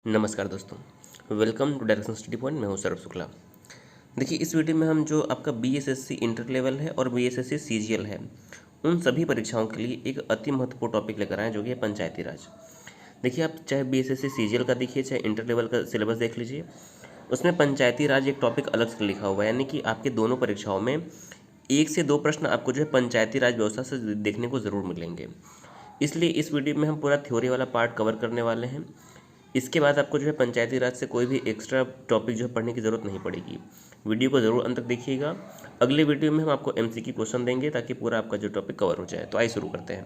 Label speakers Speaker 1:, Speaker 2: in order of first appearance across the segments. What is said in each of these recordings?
Speaker 1: नमस्कार दोस्तों, welcome to direction study point. मैं हूं सौरभ शुक्ला। देखिए, इस वीडियो में हम जो आपका बीएसएससी इंटर लेवल है और बीएसएससी सीजीएल है, उन सभी परीक्षाओं के लिए एक अति महत्वपूर्ण टॉपिक लेकर आए जो कि है पंचायती राज। देखिए, आप चाहे बीएसएससी सीजीएल का देखिए, चाहे इंटर लेवल का सिलेबस देख लीजिए, उसमें पंचायती राज एक टॉपिक अलग से लिखा हुआ है। यानी कि आपके दोनों परीक्षाओं में 1 से 2 प्रश्न आपको जो है पंचायती राज व्यवस्था से देखने को ज़रूर मिलेंगे। इसलिए इस वीडियो में हम पूरा थ्योरी वाला पार्ट कवर करने वाले हैं। इसके बाद आपको जो है पंचायती राज से कोई भी एक्स्ट्रा टॉपिक जो है पढ़ने की ज़रूरत नहीं पड़ेगी। वीडियो को ज़रूर अंत तक देखिएगा। अगले वीडियो में हम आपको एमसीक्यू क्वेश्चन देंगे ताकि पूरा आपका जो टॉपिक कवर हो जाए। तो आइए शुरू करते हैं।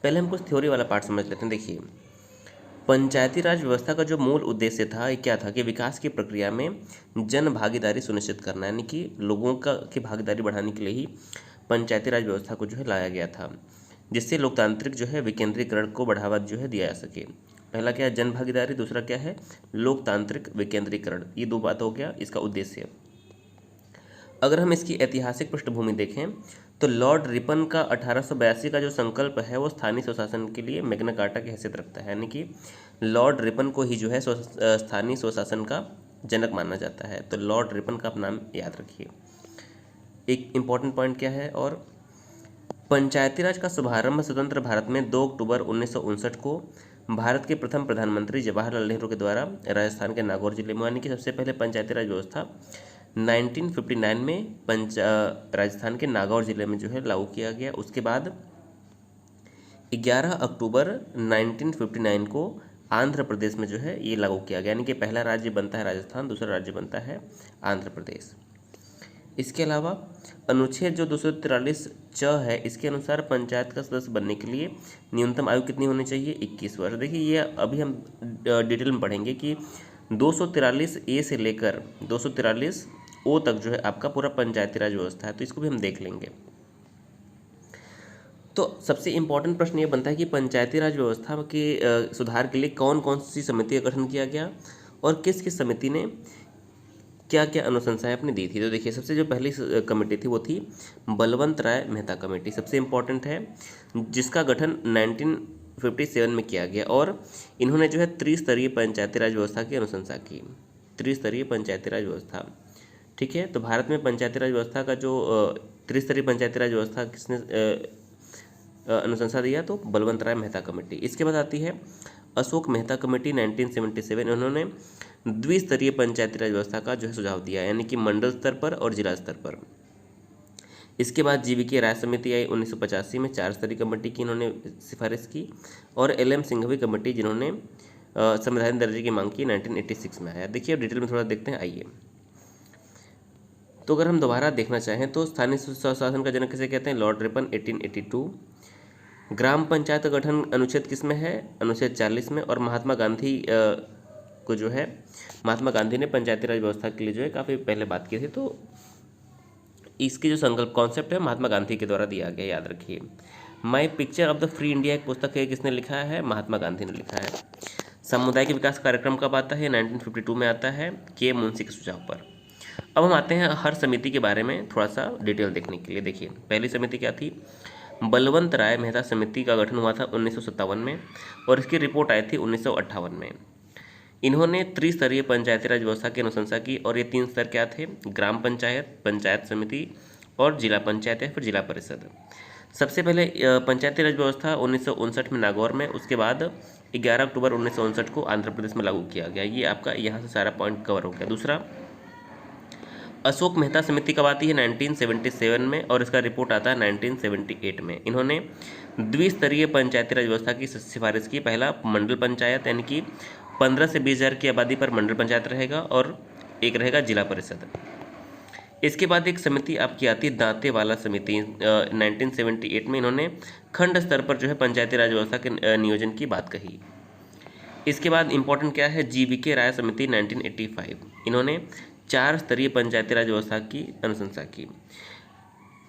Speaker 1: पहले हम कुछ थ्योरी वाला पार्ट समझ लेते हैं। देखिए, पंचायती राज व्यवस्था का जो मूल उद्देश्य था ये क्या था कि विकास की प्रक्रिया में जन भागीदारी सुनिश्चित करना, यानी कि लोगों की भागीदारी बढ़ाने के लिए ही पंचायती राज व्यवस्था को जो है लाया गया था, जिससे लोकतांत्रिक जो है विकेंद्रीकरण को बढ़ावा जो है दिया जा सके। पहला क्या है, जन भागीदारी, दूसरा क्या है, लोकतांत्रिक विकेंद्रीकरण। ये दो बात हो गया इसका उद्देश्य। अगर हम इसकी ऐतिहासिक पृष्ठभूमि देखें तो लॉर्ड रिपन का 1882 का जो संकल्प है वो स्थानीय स्वशासन के लिए मैग्ना कार्टा की हैसियत रखता है। यानी कि लॉर्ड रिपन को ही जो है स्थानीय स्वशासन का जनक माना जाता है। तो लॉर्ड रिपन का आप नाम याद रखिए। एक इम्पॉर्टेंट पॉइंट क्या है, और पंचायती राज का शुभारंभ स्वतंत्र भारत में 2 अक्टूबर 1959 को भारत के प्रथम प्रधानमंत्री जवाहरलाल नेहरू के द्वारा राजस्थान के नागौर जिले में, यानी कि सबसे पहले पंचायती राज व्यवस्था 1959 में राजस्थान के नागौर जिले में जो है लागू किया गया। उसके बाद 11 अक्टूबर 1959 को आंध्र प्रदेश में जो है ये लागू किया गया। यानी कि पहला राज्य बनता है राजस्थान, दूसरा राज्य बनता है आंध्र प्रदेश। इसके अलावा अनुच्छेद जो 243 च है, इसके अनुसार पंचायत का सदस्य बनने के लिए न्यूनतम आयु कितनी होनी चाहिए, 21 वर्ष। देखिए, ये अभी हम डिटेल में पढ़ेंगे कि 243 ए से लेकर 243 ओ तक जो है आपका पूरा पंचायती राज व्यवस्था है, तो इसको भी हम देख लेंगे। तो सबसे इम्पोर्टेंट प्रश्न ये बनता है कि पंचायती राज व्यवस्था के सुधार के लिए कौन कौन सी समिति का गठन किया गया और किस किस समिति ने क्या क्या अनुशंसाएं अपनी दी थी। तो देखिए, सबसे जो पहली कमेटी थी वो थी बलवंत राय मेहता कमेटी। सबसे इम्पोर्टेंट है, जिसका गठन 1957 में किया गया, और इन्होंने जो है त्रिस्तरीय पंचायती राज व्यवस्था की अनुशंसा की। त्रिस्तरीय पंचायती राज व्यवस्था, ठीक है। तो भारत में पंचायती राज व्यवस्था का जो त्रिस्तरीय पंचायती राज व्यवस्था किसने अनुशंसा दिया, तो बलवंत राय मेहता कमेटी। इसके बाद आती है अशोक मेहता कमेटी 1977। उन्होंने द्विस्तरीय पंचायती राज व्यवस्था का जो है सुझाव दिया, यानी कि मंडल स्तर पर और जिला स्तर पर। इसके बाद जीवीके राय समिति आई 1985 में, 4 स्तरीय कमेटी की इन्होंने सिफारिश की, और एलएम सिंघवी कमेटी जिन्होंने संवैधानिक दर्जे की मांग की 1986 में आया। देखिए, अब डिटेल में थोड़ा देखते हैं, आइए। तो अगर हम दोबारा देखना चाहें तो स्थानीय स्वशासन का जनक किसे कहते हैं, लॉर्ड रिपन 1882। ग्राम पंचायत का गठन अनुच्छेद किस में है, अनुच्छेद 40 में। और महात्मा गांधी को जो है, महात्मा गांधी ने पंचायती राज व्यवस्था के लिए जो है काफ़ी पहले बात की थी। तो इसकी जो संकल्प कॉन्सेप्ट है महात्मा गांधी के द्वारा दिया गया, याद रखिए। My picture of the free India एक पुस्तक है, किसने लिखा है, महात्मा गांधी ने लिखा है। सामुदायिक विकास कार्यक्रम कब आता है, 1952 में आता है, के मुंशी के सुझाव पर। अब हम आते हैं हर समिति के बारे में थोड़ा सा डिटेल देखने के लिए। देखिए, पहली समिति क्या थी, बलवंत राय मेहता समिति का गठन हुआ था 1957 में, और इसकी रिपोर्ट आई थी 1958 में। इन्होंने त्रिस्तरीय पंचायती राज व्यवस्था की अनुशंसा की, और ये 3 स्तर क्या थे, ग्राम पंचायत, पंचायत समिति और जिला पंचायत या फिर जिला परिषद। सबसे पहले पंचायती राज व्यवस्था 1959 में नागौर में, उसके बाद 11 अक्टूबर 1959 को आंध्र प्रदेश में लागू किया गया। ये आपका यहाँ से सारा पॉइंट कवर हो गया। दूसरा, अशोक मेहता समिति कब आती है, 1977 में, और इसका रिपोर्ट आता है 1978 में। इन्होंने द्विस्तरीय पंचायती राज व्यवस्था की सिफारिश की। पहला मंडल पंचायत, यानी कि 15 से 20 हज़ार की आबादी पर मंडल पंचायत रहेगा, और एक रहेगा जिला परिषद। इसके बाद एक समिति आपकी आती है दांतेवाला समिति 1978 में। इन्होंने खंड स्तर पर जो है पंचायती राज व्यवस्था के नियोजन की बात कही। इसके बाद इंपॉर्टेंट क्या है, जीवीके राय समिति 1985। इन्होंने 4 स्तरीय पंचायती राज व्यवस्था की अनुशंसा की।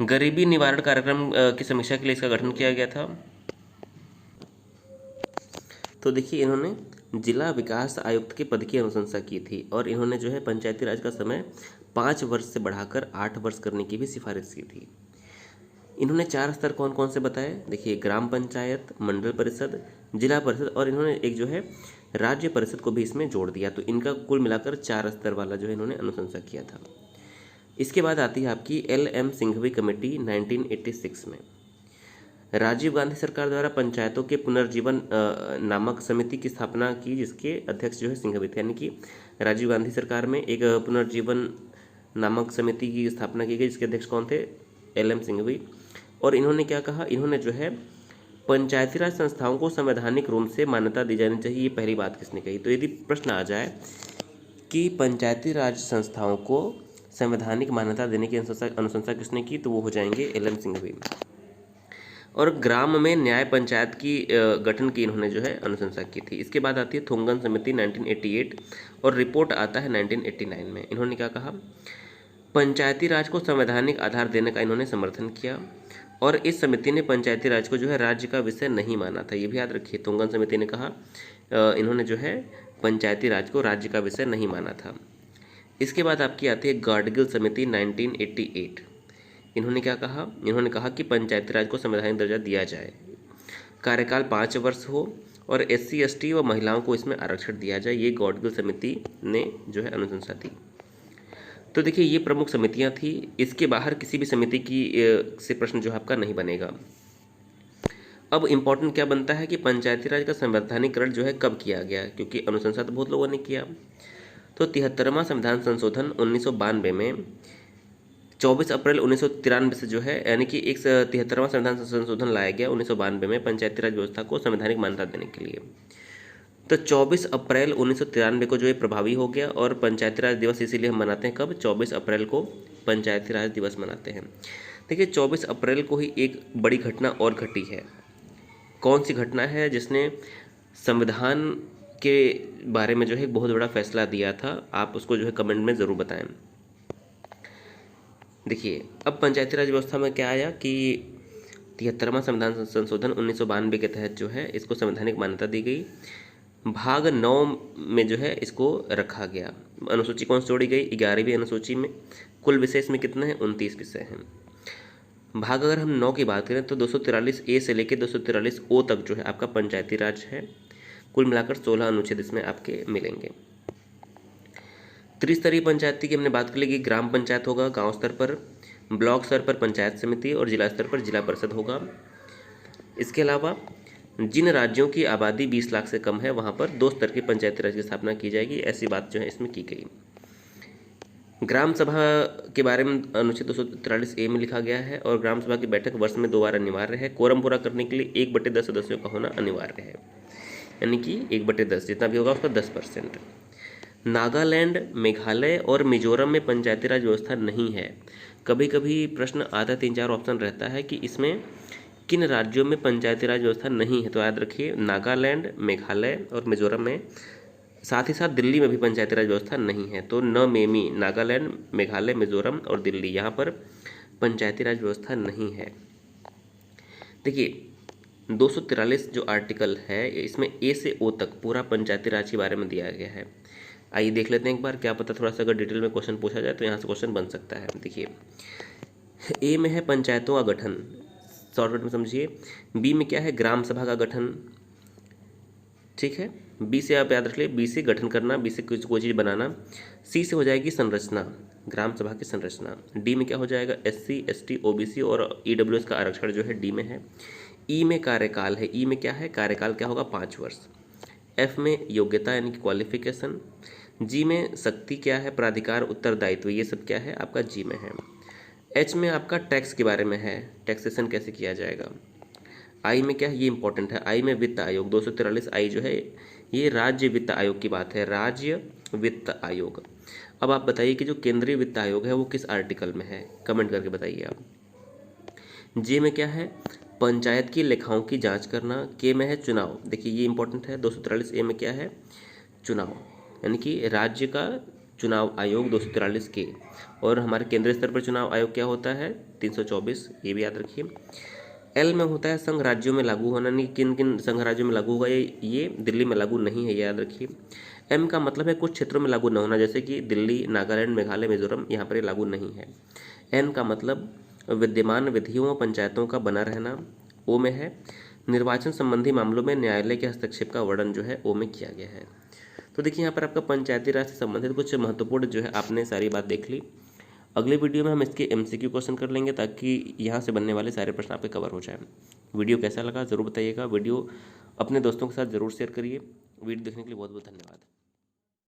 Speaker 1: गरीबी निवारण कार्यक्रम की समीक्षा के लिए इसका गठन किया गया था। तो देखिए, इन्होंने जिला विकास आयुक्त के पद की अनुशंसा की थी, और इन्होंने जो है पंचायती राज का समय 5 वर्ष से बढ़ाकर 8 वर्ष करने की भी सिफारिश की थी। इन्होंने 4 स्तर कौन कौन से बताए, देखिए, ग्राम पंचायत, मंडल परिषद, जिला परिषद, और इन्होंने एक जो है राज्य परिषद को भी इसमें जोड़ दिया। तो इनका कुल मिलाकर 4 स्तर वाला जो है इन्होंने अनुशंसा किया था। इसके बाद आती है आपकी LM सिंघवी कमेटी 1986 में। राजीव गांधी सरकार द्वारा पंचायतों के पुनर्जीवन नामक समिति की स्थापना की, जिसके अध्यक्ष जो है सिंघवी थे। यानी कि राजीव गांधी सरकार में एक पुनर्जीवन नामक समिति की स्थापना की गई, जिसके अध्यक्ष कौन थे? LM सिंघवी। और इन्होंने क्या कहा? इन्होंने जो है पंचायती राज संस्थाओं को संवैधानिक रूप से मान्यता दी जानी चाहिए। ये पहली बात किसने कही? तो यदि प्रश्न आ जाए कि पंचायती राज संस्थाओं को संवैधानिक मान्यता देने की अनुशंसा किसने की, तो वो हो जाएंगे LM सिंघवी। और ग्राम में न्याय पंचायत की गठन की इन्होंने जो है अनुशंसा की थी। इसके बाद आती है थोंगन समिति 1988 और रिपोर्ट आता है 1989 में। इन्होंने क्या कहा? पंचायती राज को संवैधानिक आधार देने का इन्होंने समर्थन किया और इस समिति ने पंचायती राज को जो है राज्य का विषय नहीं माना था। ये भी याद रखिए, थोंगन समिति ने कहा इन्होंने जो है पंचायती राज को राज्य का विषय नहीं माना था। इसके बाद आपकी आती है गाडगिल समिति 1988। इन्होंने क्या कहा? इन्होंने कहा कि पंचायती राज को संवैधानिक दर्जा दिया जाए, कार्यकाल 5 वर्ष हो और SC ST व महिलाओं को इसमें आरक्षण दिया जाए। ये गाडगिल समिति ने जो है अनुशंसा दी। तो देखिए ये प्रमुख समितियां थी। इसके बाहर किसी भी समिति की से प्रश्न जो है आपका नहीं बनेगा। अब इम्पोर्टेंट क्या बनता है कि पंचायती राज का संवैधानिकरण जो है कब किया गया, क्योंकि अनुशंसा तो बहुत लोगों ने किया। तो 73वां संविधान संशोधन 1992 में 24 अप्रैल 1993 से जो है, यानी कि एक 73वां संविधान संशोधन लाया गया 1992 में पंचायती राज व्यवस्था को संवैधानिक मान्यता देने के लिए। तो 24 अप्रैल 1993 को जो है प्रभावी हो गया और पंचायती राज दिवस इसीलिए हम मनाते हैं कब? 24 अप्रैल को पंचायती राज दिवस मनाते हैं। देखिए 24 अप्रैल को ही एक बड़ी घटना और घटी है। कौन सी घटना है जिसने संविधान के बारे में जो है एक बहुत बड़ा फैसला दिया था? आप उसको जो है कमेंट में ज़रूर बताएं। देखिए अब पंचायती राज व्यवस्था में क्या आया कि 73वां संविधान संशोधन 1992 के तहत जो है इसको संवैधानिक मान्यता दी गई। भाग 9 में जो है इसको रखा गया। अनुसूची कौन सी जोड़ी गई? 11वीं अनुसूची में। कुल विषय इसमें कितने हैं? 29 विषय हैं। भाग अगर हम 9 की बात करें तो 243A से लेकर 243O तक जो है आपका पंचायती राज है। कुल मिलाकर 16 अनुच्छेद इसमें आपके मिलेंगे। त्रिस्तरीय पंचायती की हमने बात कर ली कि ग्राम पंचायत होगा गांव स्तर पर, ब्लॉक स्तर पर पंचायत समिति और जिला स्तर पर जिला परिषद होगा। इसके अलावा जिन राज्यों की आबादी 20 लाख से कम है वहां पर 2 स्तर के पंचायती राज की स्थापना की जाएगी। ऐसी बात जो है इसमें की गई। ग्राम सभा के बारे में अनुच्छेद 243A में लिखा गया है और ग्राम सभा की बैठक वर्ष में 2 बार अनिवार्य है। कोरम पूरा करने के लिए 1/10 सदस्यों का होना अनिवार्य है, यानी कि 1/10 जितना भी होगा उसका 10%। नागालैंड, मेघालय और मिजोरम में पंचायती राज व्यवस्था नहीं है। कभी कभी प्रश्न आता है, 3-4 ऑप्शन रहता है कि इसमें किन राज्यों में पंचायती राज व्यवस्था नहीं है। तो याद रखिए नागालैंड, मेघालय और मिजोरम में, साथ ही साथ दिल्ली में भी पंचायती राज व्यवस्था नहीं है। तो नमेमी, नागालैंड, मेघालय, मिजोरम और दिल्ली, यहाँ पर पंचायती राज व्यवस्था नहीं है। देखिए 243 जो आर्टिकल है इसमें A से O तक पूरा पंचायती राज के बारे में दिया गया है। आइए देख लेते हैं एक बार, क्या पता थोड़ा सा अगर डिटेल में क्वेश्चन पूछा जाए तो यहाँ से क्वेश्चन बन सकता है। देखिए A में है पंचायतों का गठन, शॉर्टकट में समझिए। B में क्या है? ग्राम सभा का गठन, ठीक है। B से आप याद रख लिए, B से गठन करना, B से कोई चीज़ बनाना। C से हो जाएगी संरचना, ग्राम सभा की संरचना। D में क्या हो जाएगा? SC ST OBC और EWS का आरक्षण जो है D में है। E में कार्यकाल है, E में क्या है? कार्यकाल क्या होगा? 5 वर्ष। F में योग्यता यानी कि क्वालिफिकेशन। G में शक्ति क्या है? प्राधिकार, उत्तरदायित्व, ये सब क्या है आपका G में है। H में आपका टैक्स के बारे में है, टैक्सेशन कैसे किया जाएगा। I में क्या है? ये इंपॉर्टेंट है, I में वित्त आयोग 243 I जो है ये राज्य वित्त आयोग की बात है, राज्य वित्त आयोग। अब आप बताइए कि जो केंद्रीय वित्त आयोग है वो किस आर्टिकल में है, कमेंट करके बताइए आप। J में क्या है? पंचायत की लेखाओं की जांच करना। K में है चुनाव, देखिए ये इंपॉर्टेंट है। 243A में क्या है? चुनाव, यानी कि राज्य का चुनाव आयोग 243 के। और हमारे केंद्रीय स्तर पर चुनाव आयोग क्या होता है? 324, ये भी याद रखिए। L में होता है संघ राज्यों में लागू होना, नहीं किन किन संघ राज्यों में लागू होगा, ये दिल्ली में लागू नहीं है, ये याद रखिए। M का मतलब है कुछ क्षेत्रों में लागू न होना, जैसे कि दिल्ली, नागालैंड, मेघालय, मिजोरम, यहाँ पर ये लागू नहीं है। N का मतलब विद्यमान विधियों व पंचायतों का बना रहना। O में है निर्वाचन संबंधी मामलों में न्यायालय के हस्तक्षेप का वर्णन जो है ओ में किया गया है। तो देखिए यहाँ पर आपका पंचायती राज से संबंधित कुछ महत्वपूर्ण जो है आपने सारी बात देख ली। अगले वीडियो में हम इसके MCQ क्वेश्चन कर लेंगे ताकि यहाँ से बनने वाले सारे प्रश्न आपके कवर हो जाए। वीडियो कैसा लगा ज़रूर बताइएगा। वीडियो अपने दोस्तों के साथ ज़रूर शेयर करिए। वीडियो देखने के लिए बहुत बहुत धन्यवाद।